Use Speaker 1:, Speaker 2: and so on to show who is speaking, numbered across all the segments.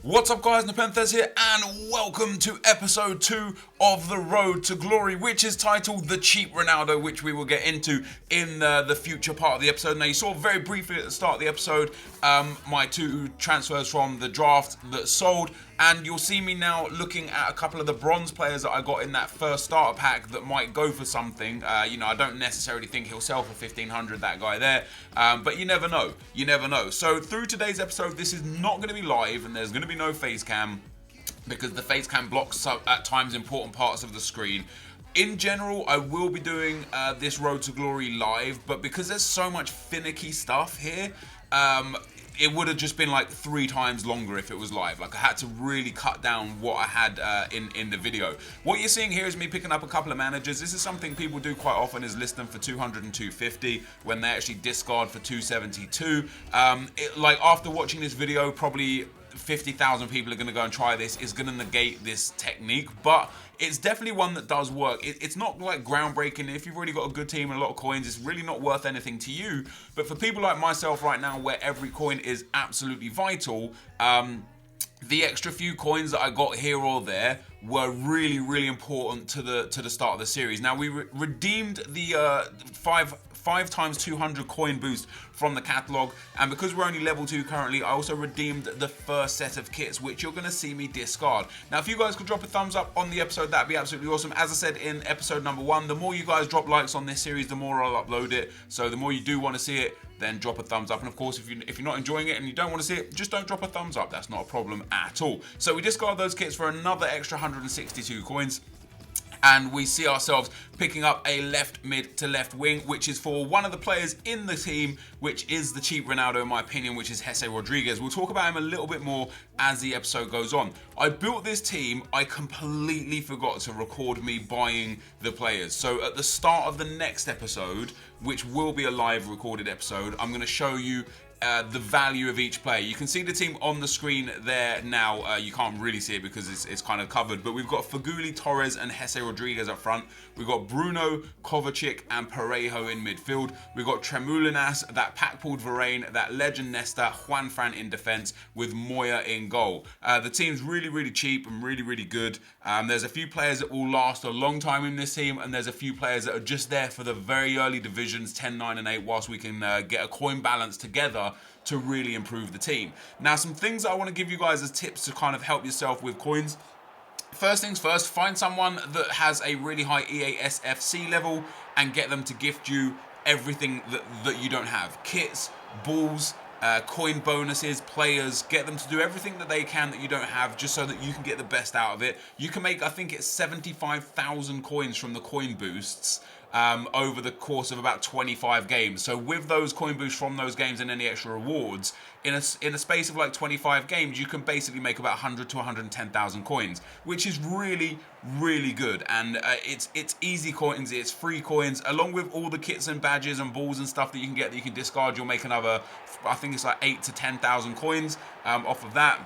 Speaker 1: What's up guys, NepentheZ here and welcome to episode 2 of The Road to Glory, which is titled The Cheap Ronaldo, which we will get into in the future part of the episode. Now you saw very briefly at the start of the episode my two transfers from the draft that sold, and you'll see me now looking at a couple of the bronze players that I got in that first starter pack that might go for something. I don't necessarily think he'll sell for 1500, that guy there, but you never know, So through today's episode, this is not going to be live and there's going to be no face cam because the face cam blocks at times important parts of the screen. In general, I will be doing this Road to Glory live, but because there's so much finicky stuff here, it would have just been like 3 times longer if it was live. Like I had to really cut down what I had in the video. What you're seeing here is me picking up a couple of managers. This is something people do quite often, is list them for 200 and 250 when they actually discard for 272. Like after watching this video, probably 50,000 people are going to go and try this. It's going to negate this technique, but it's definitely one that does work. It's not like groundbreaking. If you've already got a good team and a lot of coins, it's really not worth anything to you. But for people like myself right now, where every coin is absolutely vital, the extra few coins that I got here or there were really important to the start of the series. Now we redeemed the 5 times 200 coin boost from the catalog, and because we're only level 2 currently, I also redeemed the first set of kits, which you're going to see me discard. Now if you guys could drop a thumbs up on the episode, that'd be absolutely awesome. As I said in episode number 1, the more you guys drop likes on this series, the more I'll upload it. So the more you do want to see it, then drop a thumbs up. And of course, if you're not enjoying it and you don't want to see it, just don't drop a thumbs up. That's not a problem at all. So we discard those kits for another extra 162 coins. And we see ourselves picking up a left mid to left wing, which is for one of the players in the team, which is the cheap Ronaldo in my opinion, which is Jesse Rodriguez. We'll talk about him a little bit more as the episode goes on. I built this team, I completely forgot to record me buying the players. So at the start of the next episode, which will be a live recorded episode, I'm going to show you the value of each player. You can see the team on the screen there now. You can't really see it because it's kind of covered, but we've got Feghouli, Torres and Jesse Rodriguez up front. We've got Bruno, Kovacic and Parejo in midfield. We've got Tremoulinas, that pack-pulled Varane, that legend Nesta, Juan Fran in defence with Moya in goal. The team's really cheap and really good. There's a few players that will last a long time in this team, and there's a few players that are just there for the very early divisions, 10, 9 and 8, whilst we can get a coin balance together to really improve the team. Now, some things I want to give you guys as tips to kind of help yourself with coins. First things first, find someone that has a really high EASFC level and get them to gift you everything that you don't have. Kits, balls, coin bonuses, players. Get them to do everything that they can that you don't have, just so that you can get the best out of it. You can make, I think it's 75,000 coins from the coin boosts over the course of about 25 games. So with those coin boosts from those games and any extra rewards, in a space of like 25 games, you can basically make about 100 to 110,000 coins, which is really good. And it's easy coins, it's free coins, along with all the kits and badges and balls and stuff that you can get that you can discard. You'll make another, I think it's like 8 to 10,000 coins off of that.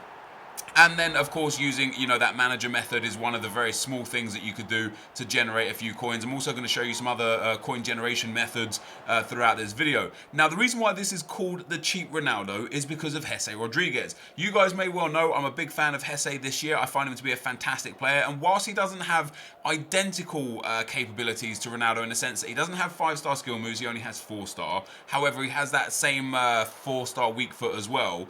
Speaker 1: And then, of course, using, that manager method is one of the very small things that you could do to generate a few coins. I'm also going to show you some other coin generation methods throughout this video. Now, the reason why this is called the cheap Ronaldo is because of Jesse Rodriguez. You guys may well know I'm a big fan of Jesse this year. I find him to be a fantastic player. And whilst he doesn't have identical capabilities to Ronaldo in the sense that he doesn't have 5-star skill moves, he only has 4-star. However, he has that same 4-star weak foot as well.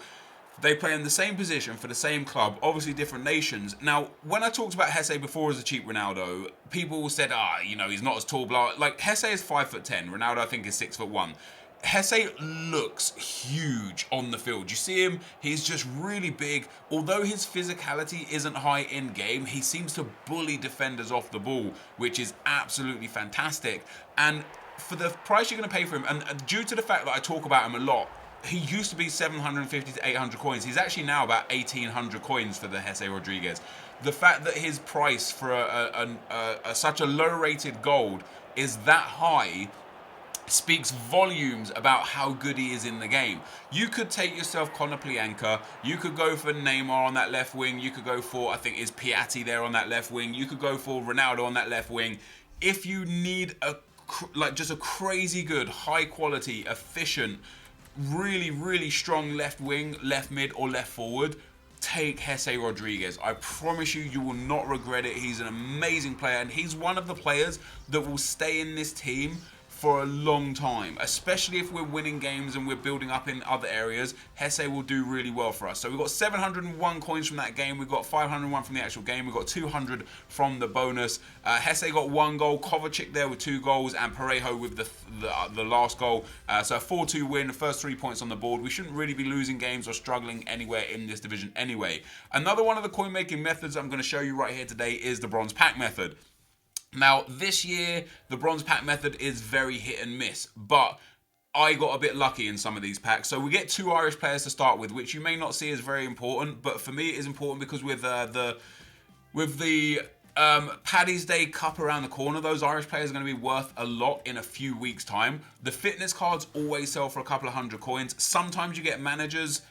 Speaker 1: They play in the same position for the same club, obviously different nations. Now, when I talked about Jesse before as a cheap Ronaldo, people said, he's not as tall, blah. Like, Jesse is 5'10", Ronaldo I think is 6'1". Jesse looks huge on the field. You see him, he's just really big. Although his physicality isn't high in game, he seems to bully defenders off the ball, which is absolutely fantastic. And for the price you're going to pay for him, and due to the fact that I talk about him a lot, he used to be 750 to 800 coins. He's actually now about 1,800 coins for the Jesse Rodriguez. The fact that his price for such a low-rated gold is that high speaks volumes about how good he is in the game. You could take yourself Konoplyanka, you could go for Neymar on that left wing, you could go for, I think, is Piatti there on that left wing, you could go for Ronaldo on that left wing. If you need just a crazy good, high quality, efficient, really strong left wing, left mid or left forward, take Jesse Rodriguez. I promise you, you will not regret it. He's an amazing player, and he's one of the players that will stay in this team for a long time, especially if we're winning games and we're building up in other areas. Jesse will do really well for us. So we've got 701 coins from that game. We've got 501 from the actual game. We've got 200 from the bonus. Jesse got 1 goal. Kovacic there with 2 goals, and Parejo with the last goal. So a 4-2 win, the first 3 points on the board. We shouldn't really be losing games or struggling anywhere in this division anyway. Another one of the coin making methods I'm going to show you right here today is the bronze pack method. Now, this year, the bronze pack method is very hit and miss, but I got a bit lucky in some of these packs. So we get 2 Irish players to start with, which you may not see as very important, but for me it is important because with the Paddy's Day Cup around the corner, those Irish players are going to be worth a lot in a few weeks' time. The fitness cards always sell for a couple of hundred coins. Sometimes you get managers,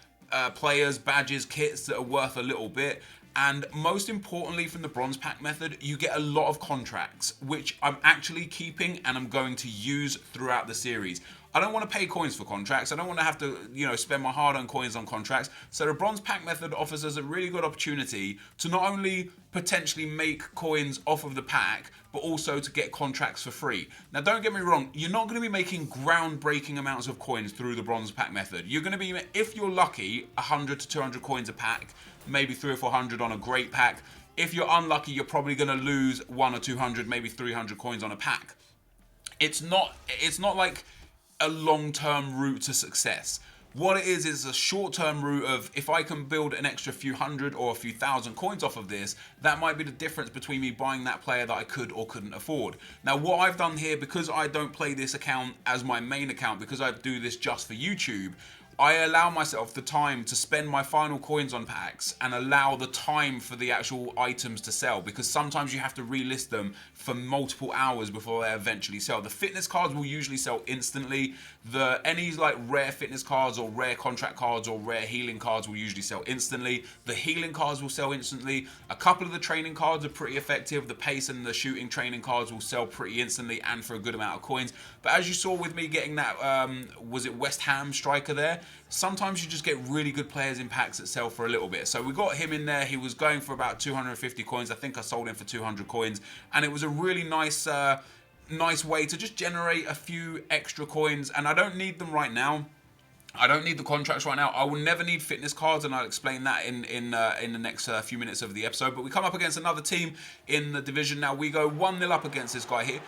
Speaker 1: players, badges, kits that are worth a little bit. And most importantly, from the bronze pack method, you get a lot of contracts, which I'm actually keeping and I'm going to use throughout the series. I don't want to pay coins for contracts. I don't want to have to, spend my hard-earned coins on contracts. So the bronze pack method offers us a really good opportunity to not only potentially make coins off of the pack, but also to get contracts for free. Now, don't get me wrong, you're not going to be making groundbreaking amounts of coins through the bronze pack method. You're going to be, if you're lucky, 100 to 200 coins a pack, maybe 300 or 400 on a great pack. If you're unlucky, you're probably going to lose 100 or 200, maybe 300 coins on a pack. It's not like a long-term route to success. What it is a short-term route of, if I can build an extra few hundred or a few thousand coins off of this, that might be the difference between me buying that player that I could or couldn't afford. Now, what I've done here, because I don't play this account as my main account, because I do this just for YouTube, I allow myself the time to spend my final coins on packs and allow the time for the actual items to sell, because sometimes you have to relist them for multiple hours before they eventually sell. The fitness cards will usually sell instantly. Any like rare fitness cards or rare contract cards or rare healing cards will usually sell instantly. The healing cards will sell instantly. A couple of the training cards are pretty effective. The pace and the shooting training cards will sell pretty instantly and for a good amount of coins. But as you saw with me getting that, was it West Ham striker there? Sometimes you just get really good players in packs that sell for a little bit. So we got him in there. He was going for about 250 coins. I think I sold him for 200 coins. And it was a really nice way to just generate a few extra coins. And I don't need them right now. I don't need the contracts right now. I will never need fitness cards, and I'll explain that in the next few minutes of the episode. But we come up against another team in the division now. We go 1-0 up against this guy here.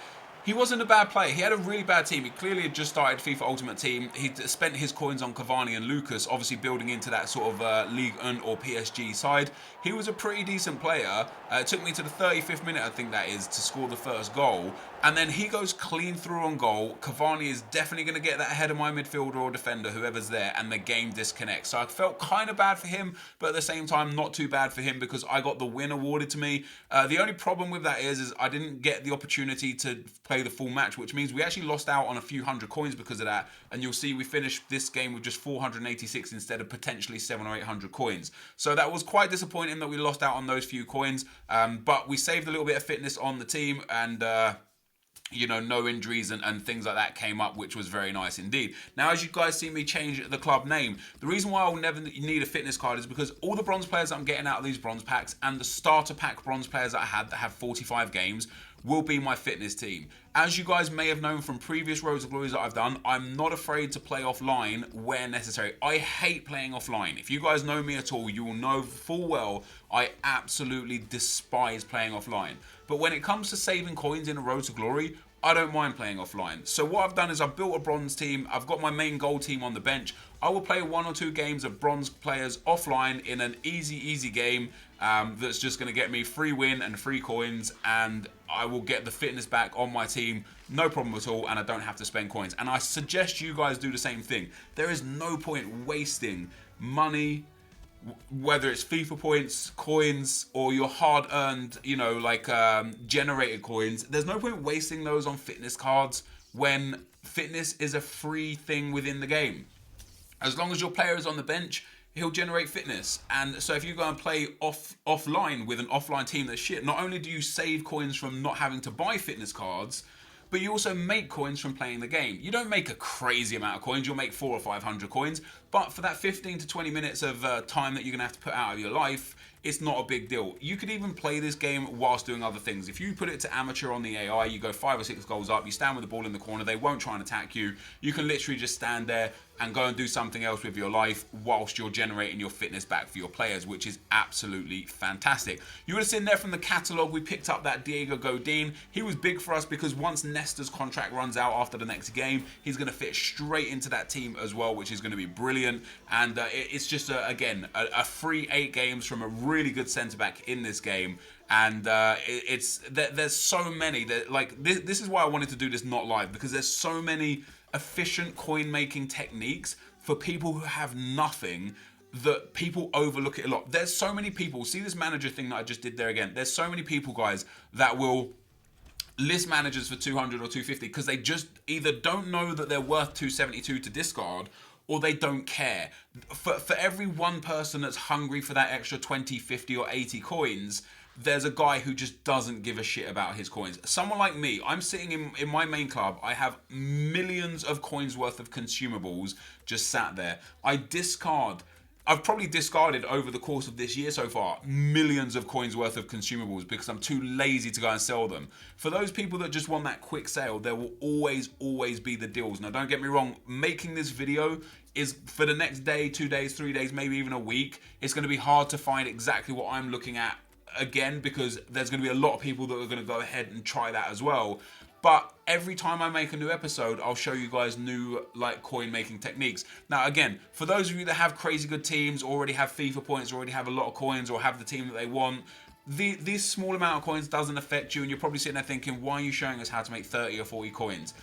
Speaker 1: He wasn't a bad player. He had a really bad team. He clearly had just started FIFA Ultimate Team. He spent his coins on Cavani and Lucas, obviously building into that sort of Ligue 1 or PSG side. He was a pretty decent player. It took me to the 35th minute, I think that is, to score the first goal. And then he goes clean through on goal. Cavani is definitely going to get that ahead of my midfielder or defender, whoever's there, and the game disconnects. So I felt kind of bad for him, but at the same time, not too bad for him because I got the win awarded to me. The only problem with that is I didn't get the opportunity to play the full match, which means we actually lost out on a few hundred coins because of that. And you'll see we finished this game with just 486 instead of potentially 700 or 800 coins. So that was quite disappointing that we lost out on those few coins. But we saved a little bit of fitness on the team, and no injuries and things like that came up, which was very nice indeed. Now, as you guys see me change the club name, the reason why I'll never need a fitness card is because all the bronze players that I'm getting out of these bronze packs and the starter pack bronze players that I had that have 45 games will be my fitness team. As you guys may have known from previous Road to Glories that I've done, I'm not afraid to play offline where necessary. I hate playing offline. If you guys know me at all, you will know full well I absolutely despise playing offline. But when it comes to saving coins in a Road to Glory, I don't mind playing offline. So what I've done is I've built a bronze team. I've got my main gold team on the bench. I will play 1 or 2 games of bronze players offline in an easy game that's just going to get me free win and free coins, and I will get the fitness back on my team, no problem at all, and I don't have to spend coins. And I suggest you guys do the same thing. There is no point wasting money, whether it's FIFA points, coins, or your hard-earned, generated coins. There's no point wasting those on fitness cards when fitness is a free thing within the game. As long as your player is on the bench, he'll generate fitness. And so if you go and play offline with an offline team that's shit, not only do you save coins from not having to buy fitness cards, but you also make coins from playing the game. You don't make a crazy amount of coins. You'll make 400 or 500 coins, But for that 15 to 20 minutes of time that you're going to have to put out of your life, it's not a big deal. You could even play this game whilst doing other things. If you put it to amateur on the AI, you go 5 or 6 goals up, you stand with the ball in the corner, they won't try and attack you. You can literally just stand there and go and do something else with your life whilst you're generating your fitness back for your players, which is absolutely fantastic. You would have seen there from the catalogue, we picked up that Diego Godin. He was big for us because once Nesta's contract runs out after the next game, he's going to fit straight into that team as well, which is going to be brilliant. And it's just, again, a free 8 games from a really good centre-back in this game. And there's so many that, like, this is why I wanted to do this not live, because there's so many efficient coin making techniques for people who have nothing that people overlook it a lot. There's so many people, see this manager thing that I just did there again, there's so many people, guys, that will list managers for 200 or 250 because they just either don't know that they're worth 272 to discard, or they don't care. For every one person that's hungry for that extra 20, 50 or 80 coins, there's a guy who just doesn't give a shit about his coins. Someone like me, I'm sitting in my main club, I have millions of coins worth of consumables just sat there. I've probably discarded over the course of this year so far millions of coins worth of consumables because I'm too lazy to go and sell them. For those people that just want that quick sale, there will always be the deals. Now, don't get me wrong, making this video is for the next day, 2 days, 3 days, maybe even a week. It's going to be hard to find exactly what I'm looking at again, because there's going to be a lot of people that are going to go ahead and try that as well. But every time I make a new episode, I'll show you guys new like coin making techniques. Now, again, for those of you that have crazy good teams, already have FIFA points, already have a lot of coins, or have the team that they want, this small amount of coins doesn't affect you, and you're probably sitting there thinking, why are you showing us how to make 30 or 40 coins?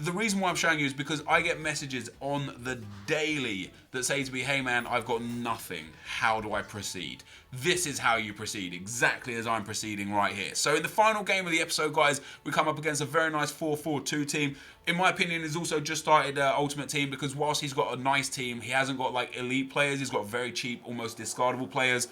Speaker 1: The reason why I'm showing you is because I get messages on the daily that say to me, hey man, I've got nothing. How do I proceed? This is how you proceed, exactly as I'm proceeding right here. So in the final game of the episode, guys, we come up against a very nice 4-4-2 team. In my opinion, he's also just started Ultimate Team because whilst he's got a nice team, he hasn't got like elite players. He's got very cheap, almost discardable players.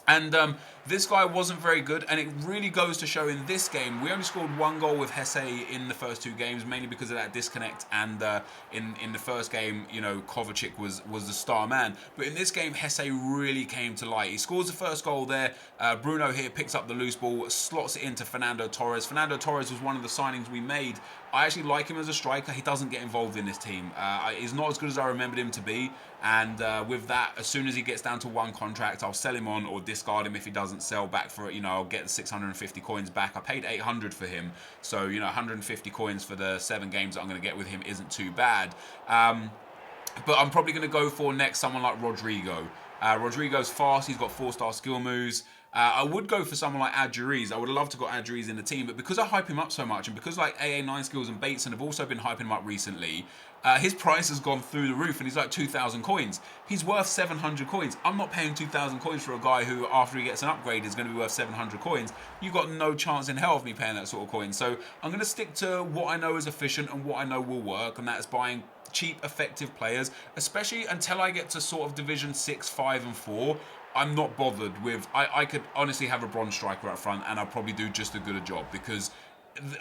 Speaker 1: And this guy wasn't very good, and it really goes to show in this game. We only scored 1 goal with Hesse in the first 2 games, mainly because of that disconnect. And in the first game, you know, Kovacic was the star man. But in this game, Hesse really came to light. He scores the first goal there. Bruno here picks up the loose ball, slots it into Fernando Torres. Fernando Torres was one of the signings we made. I actually like him as a striker. He doesn't get involved in this team. He's not as good as I remembered him to be. And with that, as soon as he gets down to 1 contract, I'll sell him on or discard him if he doesn't sell back for it. You know, I'll get the 650 coins back. I paid 800 for him. So, you know, 150 coins for the 7 games that I'm going to get with him isn't too bad. But I'm probably going to go for next someone like Rodrigo. Rodrigo's fast. He's got 4-star skill moves. I would go for someone like Enquiries. I would love to got Enquiries in the team, but because I hype him up so much, and because like AA9 skills and Bateson have also been hyping him up recently, his price has gone through the roof, and he's like 2,000 coins. He's worth 700 coins. I'm not paying 2,000 coins for a guy who, after he gets an upgrade, is going to be worth 700 coins. You've got no chance in hell of me paying that sort of coin. So I'm going to stick to what I know is efficient and what I know will work, and that's buying cheap, effective players, especially until I get to sort of Division 6, 5, and 4. I'm not bothered with... I could honestly have a bronze striker up front and I'll probably do just as good a job because,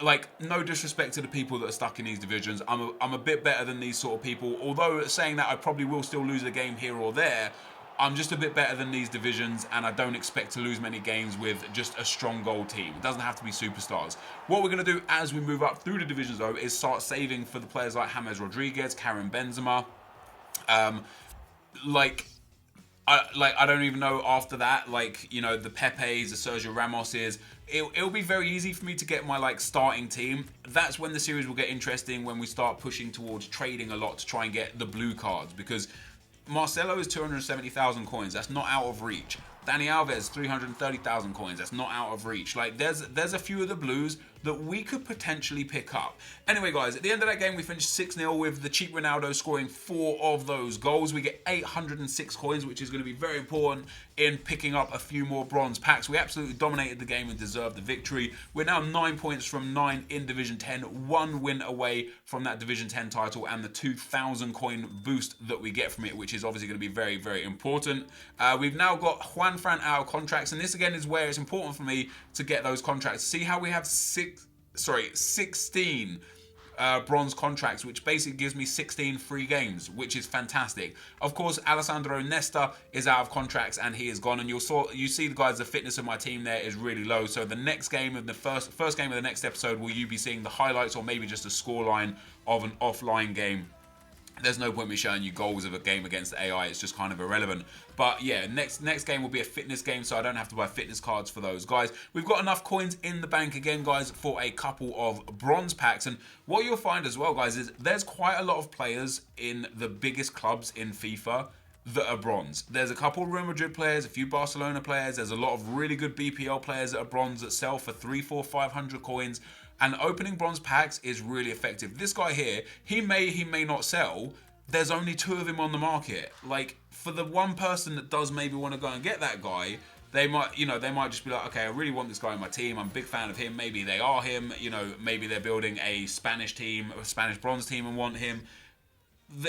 Speaker 1: like, no disrespect to the people that are stuck in these divisions. I'm a bit better than these sort of people. Although saying that, I probably will still lose a game here or there. I'm just a bit better than these divisions, and I don't expect to lose many games with just a strong goal team. It doesn't have to be superstars. What we're going to do as we move up through the divisions, though, is start saving for the players like James Rodriguez, Karim Benzema. I don't even know after that, like, you know, the Pepes, the Sergio Ramoses. It'll be very easy for me to get my, like, starting team. That's when the series will get interesting, when we start pushing towards trading a lot to try and get the blue cards, because Marcelo is 270,000 coins. That's not out of reach. Dani Alves, 330,000 coins. That's not out of reach. Like, there's a few of the blues that we could potentially pick up. Anyway, guys, at the end of that game, we finished 6-0 with the cheap Ronaldo scoring 4 of those goals. We get 806 coins, which is going to be very important in picking up a few more bronze packs. We absolutely dominated the game and deserved the victory. We're now 9 points from 9 in Division 10, 1 win away from that Division 10 title and the 2,000 coin boost that we get from it, which is obviously going to be very, very important. We've now got Juan Fran out of contracts, and this again is where it's important for me to get those contracts. See how we have 16 bronze contracts, which basically gives me 16 free games, which is fantastic. Of course, Alessandro Nesta is out of contracts and he is gone, and you see the guys, the fitness of my team there is really low. So the next game of the first game of the next episode, will you be seeing the highlights or maybe just a scoreline of an offline game? There's no point me showing you goals of a game against the AI. It's just kind of irrelevant. But yeah, next game will be a fitness game, so I don't have to buy fitness cards for those guys. We've got enough coins in the bank again, guys, for a couple of bronze packs. And what you'll find as well, guys, is there's quite a lot of players in the biggest clubs in FIFA that are bronze. There's a couple of Real Madrid players, a few Barcelona players. There's a lot of really good BPL players that are bronze that sell for 300, 400, 500 coins. And opening bronze packs is really effective. This guy here, he may not sell. There's only 2 of him on the market. Like, for the one person that does maybe want to go and get that guy, they might just be like, okay, I really want this guy in my team. I'm a big fan of him. Maybe they are him. Maybe they're building a Spanish team, a Spanish bronze team, and want him.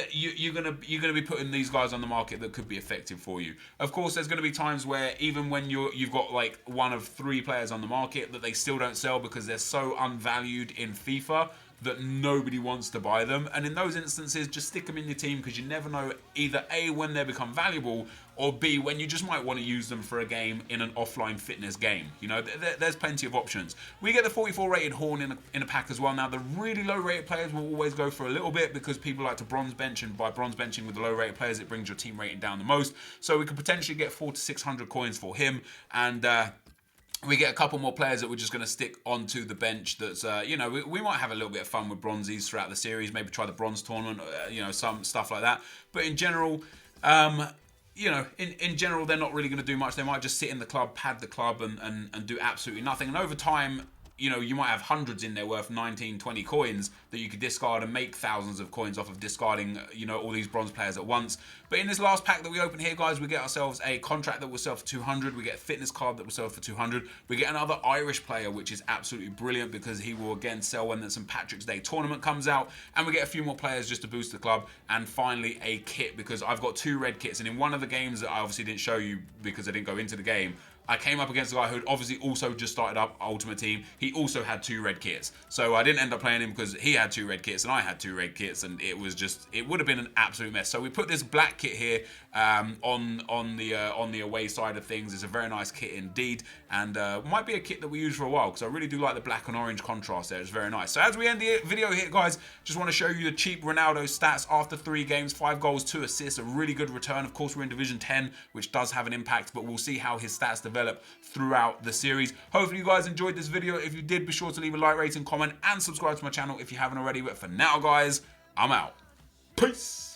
Speaker 1: You're gonna be putting these guys on the market that could be effective for you. Of course, there's gonna be times where even when you've got like one of 3 players on the market that they still don't sell because they're so unvalued in FIFA that nobody wants to buy them. And in those instances, just stick them in your team, because you never know either A, when they become valuable, or B, when you just might want to use them for a game in an offline fitness game. There's plenty of options. We get the 44 rated Horn in a pack as well. Now, the really low rated players will always go for a little bit, because people like to bronze bench, and by bronze benching with the low rated players, it brings your team rating down the most. So we could potentially get 400 to 600 coins for him, and we get a couple more players that we're just going to stick onto the bench. That's we might have a little bit of fun with bronzies throughout the series. Maybe try the bronze tournament, some stuff like that. But in general, in general, they're not really going to do much. They might just sit in the club, pad the club, and do absolutely nothing. And over time, you might have hundreds in there worth 19, 20 coins that you could discard and make thousands of coins off of discarding, all these bronze players at once. But in this last pack that we open here, guys, we get ourselves a contract that will sell for 200. We get a fitness card that will sell for 200. We get another Irish player, which is absolutely brilliant, because he will again sell when the St. Patrick's Day tournament comes out. And we get a few more players just to boost the club. And finally, a kit, because I've got 2 red kits. And in one of the games that I obviously didn't show you because I didn't go into the game, I came up against a guy who obviously also just started up Ultimate Team. He also had 2 red kits. So I didn't end up playing him because he had 2 red kits and I had 2 red kits, and it would have been an absolute mess. So we put this black kit here on the away side of things. It's a very nice kit indeed, and might be a kit that we use for a while, because I really do like the black and orange contrast there. It's very nice. So as we end the video here, guys, just want to show you the cheap Ronaldo stats after 3 games, 5 goals, 2 assists, a really good return. Of course, we're in Division 10, which does have an impact, but we'll see how his stats develop throughout the series. Hopefully you guys enjoyed this video. If you did, be sure to leave a like, rating, comment, and subscribe to my channel if you haven't already. But for now, guys, I'm out. Peace.